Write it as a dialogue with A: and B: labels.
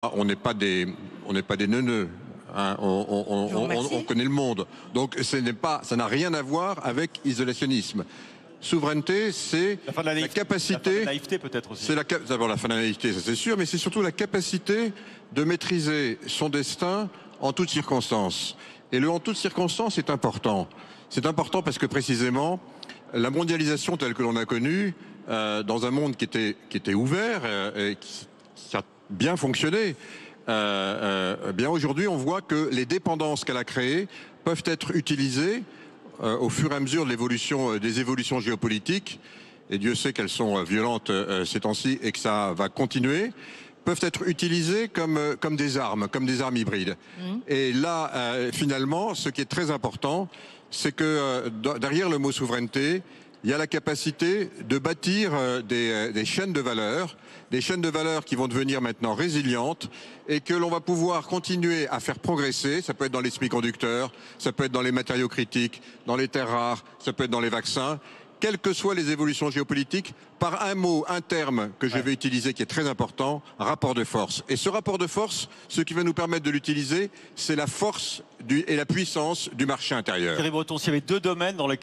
A: On n'est pas des neuneux. Hein. On connaît le monde. Donc ça n'a rien à voir avec isolationnisme. Souveraineté, c'est la capacité.
B: La fin de la naïveté peut-être aussi.
A: C'est d'abord la fin de la naïveté, ça c'est sûr, mais c'est surtout la capacité de maîtriser son destin en toutes circonstances. Et le en toutes circonstances est important. C'est important parce que précisément, la mondialisation telle que l'on a connue, dans un monde qui était ouvert et qui a bien fonctionné, bien aujourd'hui on voit que les dépendances qu'elle a créées peuvent être utilisées au fur et à mesure de l'évolution des évolutions géopolitiques, et Dieu sait qu'elles sont violentes ces temps-ci et que ça va continuer, peuvent être utilisées comme des armes hybrides. Et là, finalement, ce qui est très important, c'est que derrière le mot souveraineté, il y a la capacité de bâtir des chaînes de valeur, qui vont devenir maintenant résilientes et que l'on va pouvoir continuer à faire progresser. Ça peut être dans les semi-conducteurs, ça peut être dans les matériaux critiques, dans les terres rares, ça peut être dans les vaccins. Quelles que soient les évolutions géopolitiques, par un mot, un terme que je vais utiliser qui est très important, rapport de force. Et ce rapport de force, ce qui va nous permettre de l'utiliser, c'est la force et la puissance du marché intérieur.
B: Thierry Breton, s'il y avait deux domaines dans lesquels